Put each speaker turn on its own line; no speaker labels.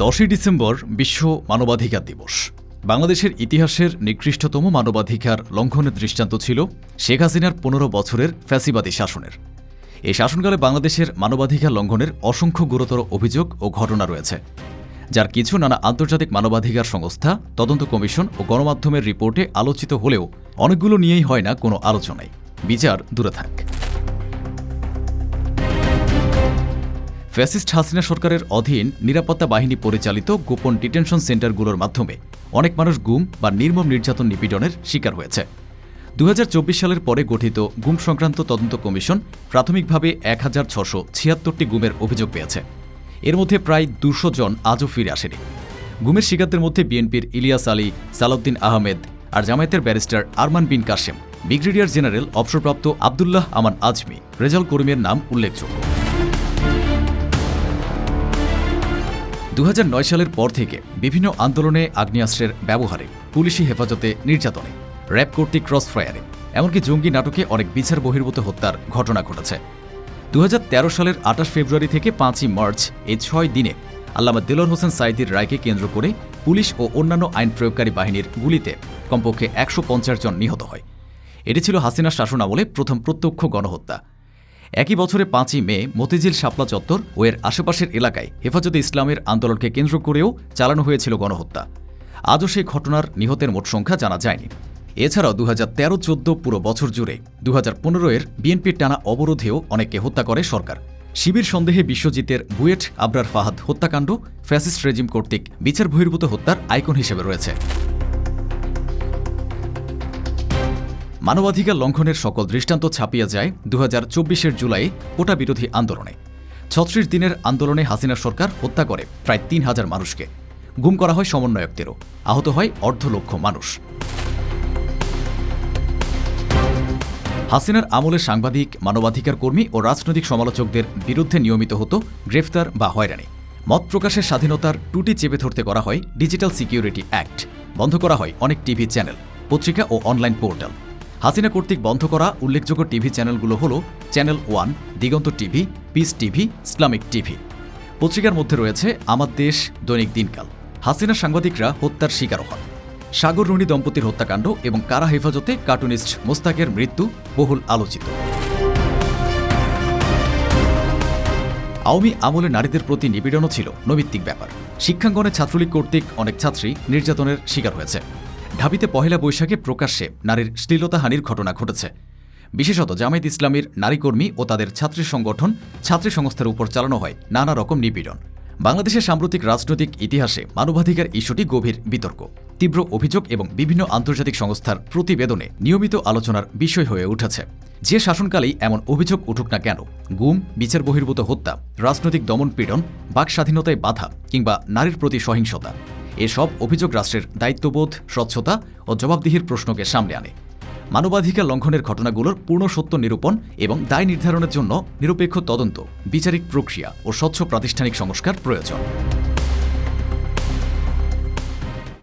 10ই December বিশ্ব মানবাধিকার দিবস। বাংলাদেশের ইতিহাসের নিকৃষ্টতম মানবাধিকার লঙ্ঘনের দৃষ্টান্ত ছিল শেখ হাসিনার 15 বছরের ফ্যাসিবাদী শাসনের। এই শাসনকালে বাংলাদেশের মানবাধিকার লঙ্ঘনের অসংখ্য গুরুতর অভিযোগ ও ঘটনা রয়েছে, যার কিছু নানা আন্তর্জাতিক মানবাধিকার সংস্থা, তদন্ত কমিশন ও গণমাধ্যমের রিপোর্টে আলোচিত হলেও অনেকগুলো নিয়েই হয় না কোনো আলোচনায়, বিচার দূরে থাক। ফ্যাসিস্ট হাসিনা সরকারের অধীন নিরাপত্তা বাহিনী পরিচালিত গোপন ডিটেনশন সেন্টারগুলোর মাধ্যমে অনেক মানুষ গুম বা নির্মম নির্যাতন নিপীড়নের শিকার হয়েছে। 2024 সালের পরে গঠিত গুম সংক্রান্ত তদন্ত কমিশন প্রাথমিকভাবে 1676টি গুমের অভিযোগ পেয়েছে। এর মধ্যে প্রায় 200 জন আজও ফিরে আসেনি। গুমের শিকারদের মধ্যে বিএনপির ইলিয়াস আলী, সালাউদ্দিন আহমেদ আর জামায়াতের ব্যারিস্টার আরমান বিন কাশেম, ব্রিগেডিয়ার জেনারেল অবসরপ্রাপ্ত আবদুল্লাহ আমান আজমি, রেজাল করিমের নাম উল্লেখযোগ্য। 2009 সালের পর থেকে বিভিন্ন আন্দোলনে আগ্নেয়াস্ত্রের ব্যবহারে, পুলিশি হেফাজতে, নির্যাতনে, র্যাব কর্তৃক ক্রস ফায়ারে, এমনকি জঙ্গি নাটকে অনেক বিচার বহির্ভূত হত্যার ঘটনা ঘটেছে। 2013 সালের 28 ফেব্রুয়ারি থেকে 5ই মার্চ এই 6 দিনে আল্লামা দেলোয়ার হোসেন সাঈদীর রায়কে কেন্দ্র করে পুলিশ ও অন্যান্য আইন প্রয়োগকারী বাহিনীর গুলিতে কমপক্ষে 150 জন নিহত হয়। এটি ছিল হাসিনার শাসন আমলে প্রথম প্রত্যক্ষ গণহত্যা। একই বছরে 5ই মে মতিঝিল শাপলা চত্বর ও এর আশেপাশের এলাকায় হেফাজতে ইসলামের আন্দোলনকে কেন্দ্র করেও চালানো হয়েছিল গণহত্যা। আজও সেই ঘটনার নিহতের মোট সংখ্যা জানা যায়নি। এছাড়াও 2013-14 পুরো বছর জুড়ে 2015-এর বিএনপির টানা অবরোধেও অনেককে হত্যা করে সরকার। শিবির সন্দেহে বিশ্বজিতের বুয়েট আবরার ফাহাদ হত্যাকাণ্ড ফ্যাসিস্ট রেজিম কর্তৃক বিচার বহির্ভূত হত্যার আইকন হিসেবে রয়েছে। মানবাধিকার লঙ্ঘনের সকল দৃষ্টান্ত ছাপিয়ে যায় 2024-এর জুলাই কোটা বিরোধী আন্দোলনে। 36 দিনের আন্দোলনে হাসিনা সরকার হত্যা করে প্রায় 3000 মানুষকে, গুম করা হয় সমন্বয়কদেরও, আহত হয় 250,000 মানুষ। হাসিনার আমলে সাংবাদিক, মানবাধিকার কর্মী ও রাজনৈতিক সমালোচকদের বিরুদ্ধে নিয়মিত হতো গ্রেফতার বা হয়রানি। মত প্রকাশের স্বাধীনতার টুটি চেপে ধরতে করা হয় ডিজিটাল সিকিউরিটি অ্যাক্ট, বন্ধ করা হয় অনেক টিভি চ্যানেল, পত্রিকা ও অনলাইন পোর্টাল। হাসিনা কর্তৃক বন্ধ করা উল্লেখযোগ্য টিভি চ্যানেলগুলো হল channel 1, Diganta TV, Peace TV, Islamic TV. পত্রিকার মধ্যে রয়েছে আমার দেশ, দৈনিক দিনকাল। হাসিনার সাংবাদিকরা হত্যার শিকারও হন। সাগর রুনি দম্পতির হত্যাকাণ্ড এবং কারা হেফাজতে কার্টুনিস্ট মোস্তাকের মৃত্যু বহুল আলোচিত। আওয়ামী আমলে নারীদের প্রতি নিপীড়নও ছিল নৈমিত্তিক ব্যাপার। শিক্ষাঙ্গনে ছাত্রলীগ কর্তৃক অনেক ছাত্রী নির্যাতনের শিকার হয়েছে। ঢাবিতে পহেলা বৈশাখে প্রকাশ্যে নারীর শ্লীলতাহানির ঘটনা ঘটেছে। বিশেষত জামায়াত ইসলামীর নারীকর্মী ও তাদের ছাত্রী সংগঠন, ছাত্রী সংস্থার উপর চালানো হয় নানা রকম নিপীড়ন। বাংলাদেশের সাম্প্রতিক রাজনৈতিক ইতিহাসে মানবাধিকার ইস্যুটি গভীর বিতর্ক, তীব্র অভিযোগ এবং বিভিন্ন আন্তর্জাতিক সংস্থার প্রতিবেদনে নিয়মিত আলোচনার বিষয় হয়ে উঠেছে। যে শাসনকালেই এমন অভিযোগ উঠুক না কেন, গুম, বিচার বহির্ভূত হত্যা, রাজনৈতিক দমনপীড়ন, বাক স্বাধীনতায় বাধা কিংবা নারীর প্রতি সহিংসতা, এসব অভিযোগ রাষ্ট্রের দায়িত্ববোধ, স্বচ্ছতা ও জবাবদিহির প্রশ্নকে সামনে আনে। মানবাধিকার লঙ্ঘনের ঘটনাগুলোর পূর্ণ সত্য নিরূপণ এবং দায় নির্ধারণের জন্য নিরপেক্ষ তদন্ত, বিচারিক প্রক্রিয়া ও স্বচ্ছ প্রাতিষ্ঠানিক সংস্কার প্রয়োজন।